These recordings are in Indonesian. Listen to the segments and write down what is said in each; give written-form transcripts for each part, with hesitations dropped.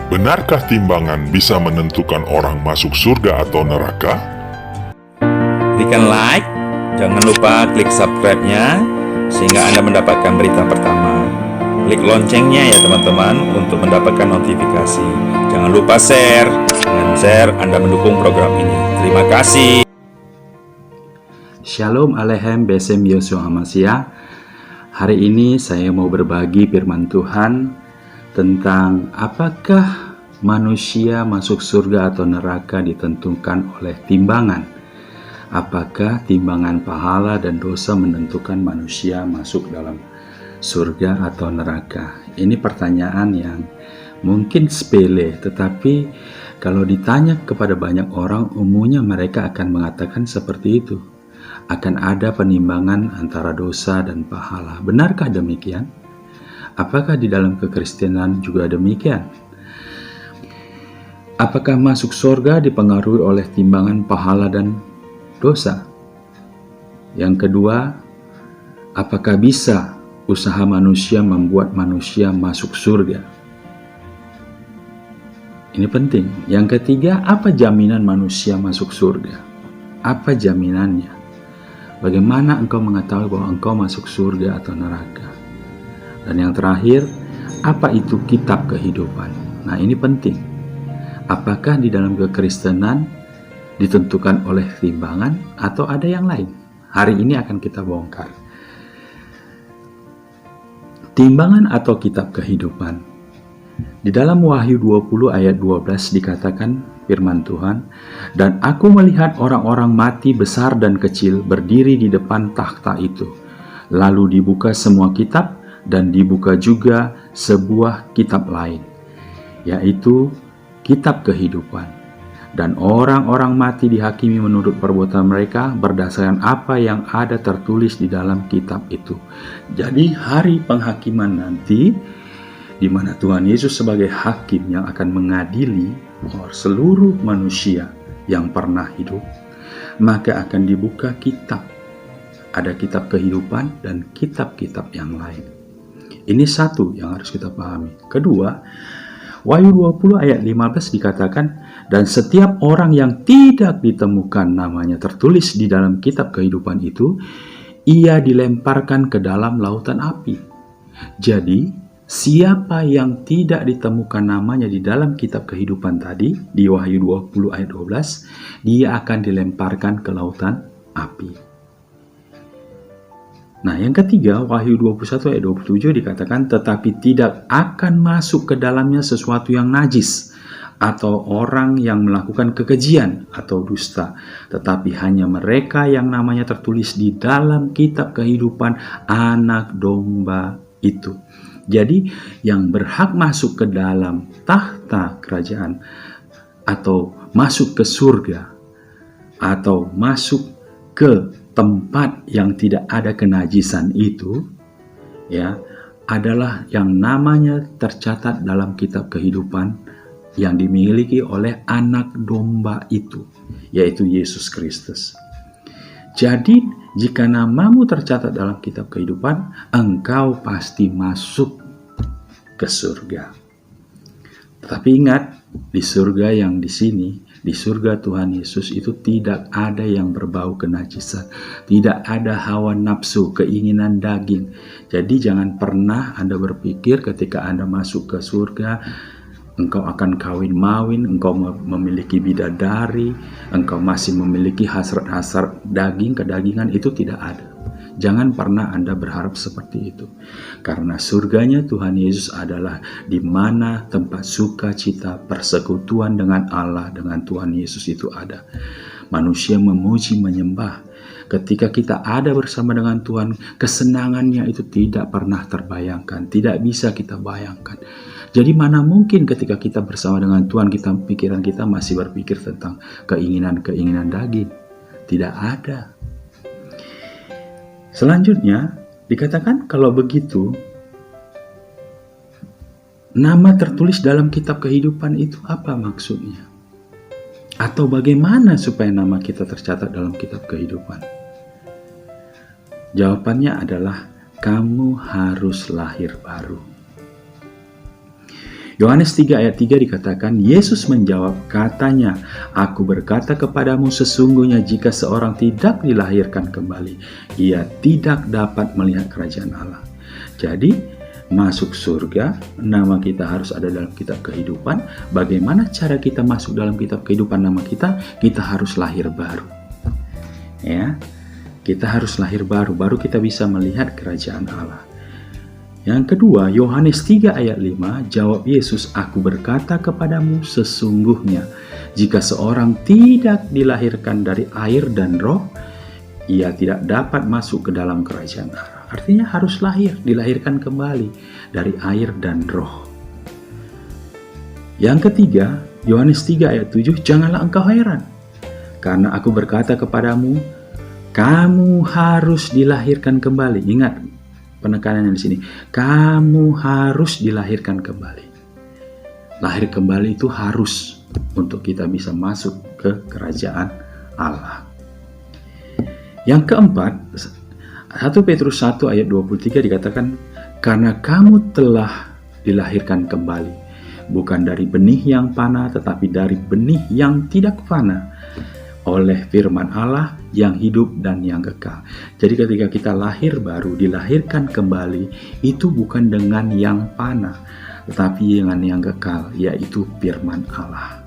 Benarkah timbangan bisa menentukan orang masuk surga atau neraka? Berikan like, jangan lupa klik subscribe-nya sehingga Anda mendapatkan berita pertama. Klik loncengnya ya teman-teman untuk mendapatkan notifikasi. Jangan lupa share. Dengan share Anda mendukung program ini. Terima kasih. Shalom Aleichem Besem Yosua Hamasya. Hari ini saya mau berbagi firman Tuhan tentang apakah manusia masuk surga atau neraka ditentukan oleh timbangan. Apakah timbangan pahala dan dosa menentukan manusia masuk dalam surga atau neraka? Ini pertanyaan yang mungkin sepele, tetapi kalau ditanya kepada banyak orang, umumnya mereka akan mengatakan seperti itu. Akan ada penimbangan antara dosa dan pahala. Benarkah demikian? Apakah di dalam kekristenan juga demikian? Apakah masuk surga dipengaruhi oleh timbangan pahala dan dosa? Yang kedua, apakah bisa usaha manusia membuat manusia masuk surga? Ini penting. Yang ketiga, apa jaminan manusia masuk surga? Apa jaminannya? Bagaimana engkau mengetahui bahwa engkau masuk surga atau neraka? Dan yang terakhir, apa itu kitab kehidupan? Nah, ini penting. Apakah di dalam kekristenan ditentukan oleh timbangan atau ada yang lain? Hari ini akan kita bongkar. Timbangan atau kitab kehidupan. Di dalam Wahyu 20 ayat 12 dikatakan firman Tuhan, "Dan aku melihat orang-orang mati besar dan kecil berdiri di depan takhta itu. Lalu dibuka semua kitab dan dibuka juga sebuah kitab lain, yaitu kitab kehidupan. Dan orang-orang mati dihakimi menurut perbuatan mereka berdasarkan apa yang ada tertulis di dalam kitab itu." Jadi hari penghakiman nanti, di mana Tuhan Yesus sebagai hakim yang akan mengadili seluruh manusia yang pernah hidup, maka akan dibuka kitab. Ada kitab kehidupan dan kitab-kitab yang lain. Ini satu yang harus kita pahami. Kedua, Wahyu 20 ayat 15 dikatakan, "Dan setiap orang yang tidak ditemukan namanya tertulis di dalam kitab kehidupan itu, ia dilemparkan ke dalam lautan api." Jadi, siapa yang tidak ditemukan namanya di dalam kitab kehidupan tadi, di Wahyu 20 ayat 12, dia akan dilemparkan ke lautan api. Nah, yang ketiga, Wahyu 21 ayat 27 dikatakan, "Tetapi tidak akan masuk ke dalamnya sesuatu yang najis, atau orang yang melakukan kekejian atau dusta, tetapi hanya mereka yang namanya tertulis di dalam kitab kehidupan Anak Domba itu." Jadi yang berhak masuk ke dalam tahta kerajaan atau masuk ke surga atau masuk ke tempat yang tidak ada kenajisan itu, ya, adalah yang namanya tercatat dalam kitab kehidupan yang dimiliki oleh Anak Domba itu, yaitu Yesus Kristus. Jadi, jika namamu tercatat dalam kitab kehidupan, engkau pasti masuk ke surga. Tetapi ingat, di surga yang di sini, di surga Tuhan Yesus itu tidak ada yang berbau kenajisan, tidak ada hawa nafsu, keinginan daging. Jadi jangan pernah Anda berpikir ketika Anda masuk ke surga, engkau akan kawin mawin, engkau memiliki bidadari, engkau masih memiliki hasrat-hasrat daging, kedagingan, itu tidak ada. Jangan pernah Anda berharap seperti itu. Karena surganya Tuhan Yesus adalah di mana tempat sukacita, persekutuan dengan Allah, dengan Tuhan Yesus itu ada. Manusia memuji, menyembah. Ketika kita ada bersama dengan Tuhan, kesenangannya itu tidak pernah terbayangkan, tidak bisa kita bayangkan. Jadi mana mungkin ketika kita bersama dengan Tuhan, pikiran kita masih berpikir tentang keinginan-keinginan daging. Tidak ada. Selanjutnya, dikatakan kalau begitu, nama tertulis dalam kitab kehidupan itu apa maksudnya? Atau bagaimana supaya nama kita tercatat dalam kitab kehidupan? Jawabannya adalah kamu harus lahir baru. Yohanes 3 ayat 3 dikatakan, Yesus menjawab, katanya, aku berkata kepadamu sesungguhnya jika seorang tidak dilahirkan kembali, ia tidak dapat melihat kerajaan Allah. Jadi, masuk surga, nama kita harus ada dalam kitab kehidupan. Bagaimana cara kita masuk dalam kitab kehidupan nama kita? Kita harus lahir baru. Ya, kita harus lahir baru, baru kita bisa melihat kerajaan Allah. Yang kedua, Yohanes 3 ayat 5, jawab Yesus, aku berkata kepadamu sesungguhnya, jika seorang tidak dilahirkan dari air dan roh, ia tidak dapat masuk ke dalam kerajaan Allah. Artinya harus lahir, dilahirkan kembali dari air dan roh. Yang ketiga, Yohanes 3 ayat 7, janganlah engkau heran, karena aku berkata kepadamu, kamu harus dilahirkan kembali. Ingat, penekanannya di sini, kamu harus dilahirkan kembali. Lahir kembali itu harus untuk kita bisa masuk ke kerajaan Allah. Yang keempat, 1 Petrus 1 ayat 23 dikatakan, karena kamu telah dilahirkan kembali, bukan dari benih yang fana, tetapi dari benih yang tidak fana, oleh firman Allah yang hidup dan yang kekal. Jadi ketika kita lahir baru, dilahirkan kembali, itu bukan dengan yang fana, tetapi dengan yang kekal, yaitu firman Allah.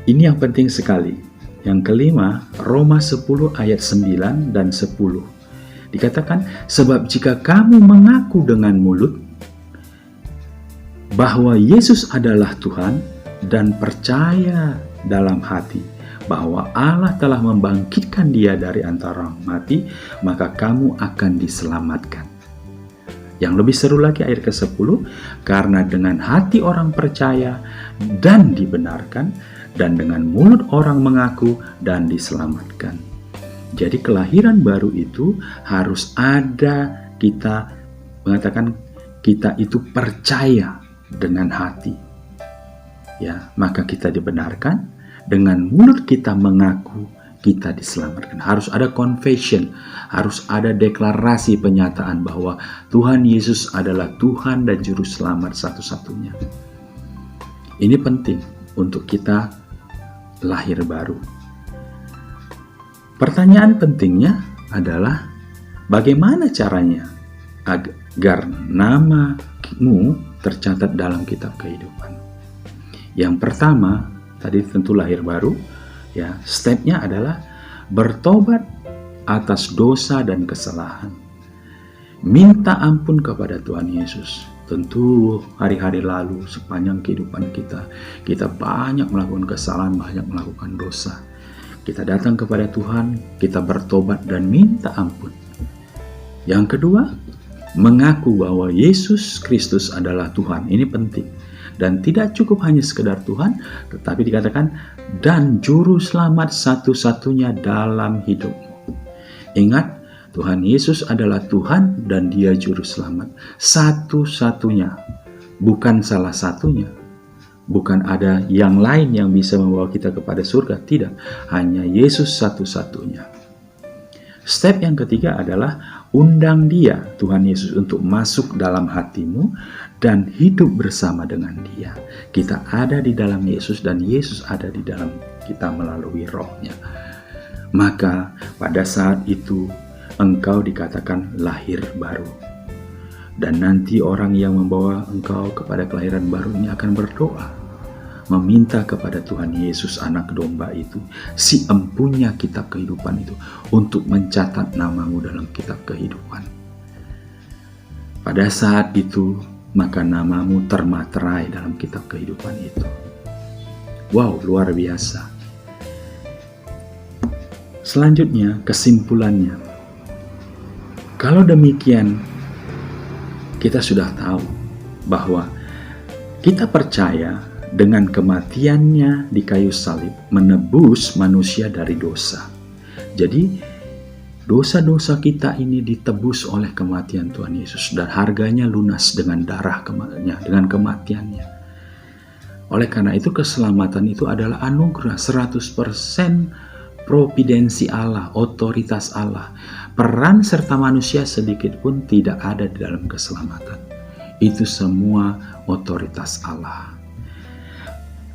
Ini yang penting sekali. Yang kelima, Roma 10 ayat 9 dan 10. Dikatakan, sebab jika kamu mengaku dengan mulut bahwa Yesus adalah Tuhan dan percaya dalam hati bahwa Allah telah membangkitkan dia dari antara orang mati, maka kamu akan diselamatkan. Yang lebih seru lagi ayat ke-10, karena dengan hati orang percaya dan dibenarkan, dan dengan mulut orang mengaku dan diselamatkan. Jadi kelahiran baru itu harus ada, kita mengatakan kita itu percaya dengan hati. Ya, maka kita dibenarkan, dengan mulut kita mengaku, kita diselamatkan. Harus ada confession, harus ada deklarasi penyataan bahwa Tuhan Yesus adalah Tuhan dan Juru Selamat satu-satunya. Ini penting untuk kita lahir baru. Pertanyaan pentingnya adalah bagaimana caranya agar namamu tercatat dalam kitab kehidupan. Yang pertama, tadi tentu lahir baru, ya. Stepnya adalah bertobat atas dosa dan kesalahan. Minta ampun kepada Tuhan Yesus. Tentu hari-hari lalu sepanjang kehidupan kita banyak melakukan kesalahan, banyak melakukan dosa. Kita datang kepada Tuhan, kita bertobat dan minta ampun. Yang kedua, mengaku bahwa Yesus Kristus adalah Tuhan. Ini penting. Dan tidak cukup hanya sekedar Tuhan, tetapi dikatakan, dan Juru Selamat satu-satunya dalam hidupmu. Ingat, Tuhan Yesus adalah Tuhan dan Dia Juru Selamat satu-satunya, bukan salah satunya. Bukan ada yang lain yang bisa membawa kita kepada surga, tidak. Hanya Yesus satu-satunya. Step yang ketiga adalah undang Dia, Tuhan Yesus, untuk masuk dalam hatimu dan hidup bersama dengan Dia. Kita ada di dalam Yesus dan Yesus ada di dalam kita melalui Roh-Nya. Maka pada saat itu engkau dikatakan lahir baru. Dan nanti orang yang membawa engkau kepada kelahiran baru ini akan berdoa, meminta kepada Tuhan Yesus anak domba itu, si empunya kitab kehidupan itu, untuk mencatat namamu dalam kitab kehidupan. Pada saat itu, maka namamu termaterai dalam kitab kehidupan itu. Wow, luar biasa. Selanjutnya, kesimpulannya. Kalau demikian, kita sudah tahu bahwa kita percaya dengan kematiannya di kayu salib menebus manusia dari dosa. Jadi dosa-dosa kita ini ditebus oleh kematian Tuhan Yesus dan harganya lunas dengan darahnya, dengan kematiannya. Oleh karena itu keselamatan itu adalah anugerah 100% providensi Allah, otoritas Allah. Peran serta manusia sedikit pun tidak ada di dalam keselamatan. Itu semua otoritas Allah.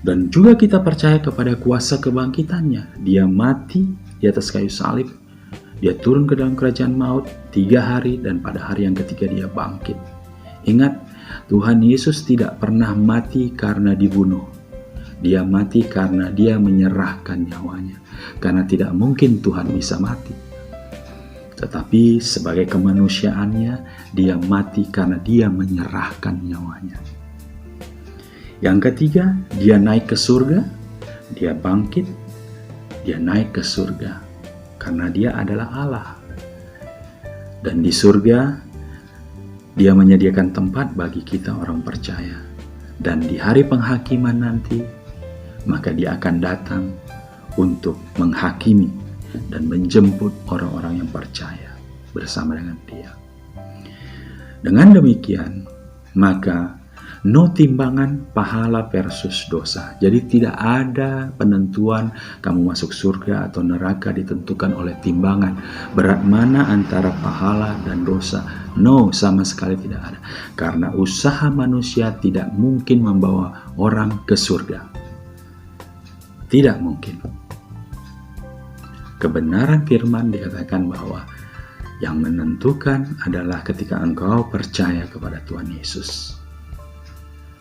Dan juga kita percaya kepada kuasa kebangkitannya. Dia mati di atas kayu salib. Dia turun ke dalam kerajaan maut 3 hari dan pada hari yang ketiga dia bangkit. Ingat, Tuhan Yesus tidak pernah mati karena dibunuh. Dia mati karena dia menyerahkan nyawanya. Karena tidak mungkin Tuhan bisa mati. Tetapi sebagai kemanusiaannya, dia mati karena dia menyerahkan nyawanya. Yang ketiga, dia naik ke surga, dia bangkit, dia naik ke surga. Karena dia adalah Allah. Dan di surga, dia menyediakan tempat bagi kita orang percaya. Dan di hari penghakiman nanti, maka dia akan datang untuk menghakimi dan menjemput orang-orang yang percaya bersama dengan dia. Dengan demikian, maka no timbangan pahala versus dosa. Jadi tidak ada penentuan kamu masuk surga atau neraka ditentukan oleh timbangan. Berat mana antara pahala dan dosa? No, sama sekali tidak ada. Karena usaha manusia tidak mungkin membawa orang ke surga. Tidak mungkin. Kebenaran firman dikatakan bahwa yang menentukan adalah ketika engkau percaya kepada Tuhan Yesus.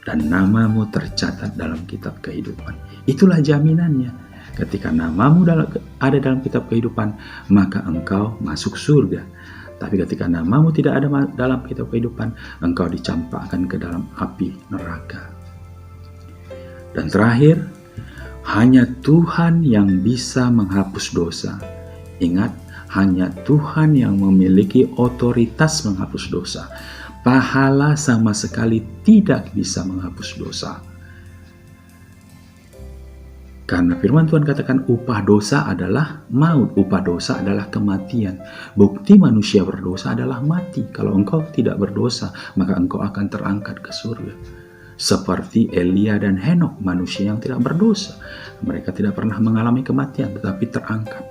Dan namamu tercatat dalam kitab kehidupan. Itulah jaminannya. Ketika namamu ada dalam kitab kehidupan, maka engkau masuk surga. Tapi ketika namamu tidak ada dalam kitab kehidupan, engkau dicampakkan ke dalam api neraka. Dan terakhir, hanya Tuhan yang bisa menghapus dosa. Ingat, hanya Tuhan yang memiliki otoritas menghapus dosa. Pahala sama sekali tidak bisa menghapus dosa. Karena firman Tuhan katakan upah dosa adalah maut, upah dosa adalah kematian. Bukti manusia berdosa adalah mati. Kalau engkau tidak berdosa, maka engkau akan terangkat ke surga. Seperti Elia dan Henokh, manusia yang tidak berdosa. Mereka tidak pernah mengalami kematian, tetapi terangkat.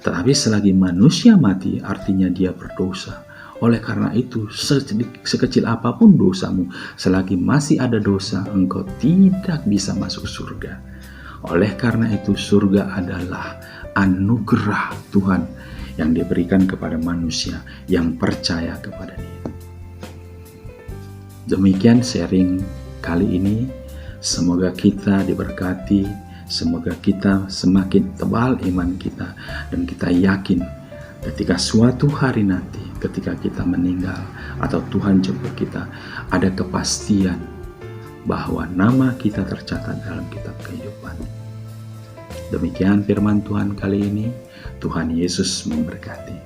Tetapi selagi manusia mati, artinya dia berdosa. Oleh karena itu, sekecil apapun dosamu, selagi masih ada dosa, engkau tidak bisa masuk surga. Oleh karena itu, surga adalah anugerah Tuhan yang diberikan kepada manusia yang percaya kepada Dia. Demikian sharing kali ini. Semoga kita diberkati, semoga kita semakin tebal iman kita, dan kita yakin ketika suatu hari nanti, ketika kita meninggal atau Tuhan jemput kita, ada kepastian bahwa nama kita tercatat dalam kitab kehidupan. Demikian firman Tuhan kali ini. Tuhan Yesus memberkati.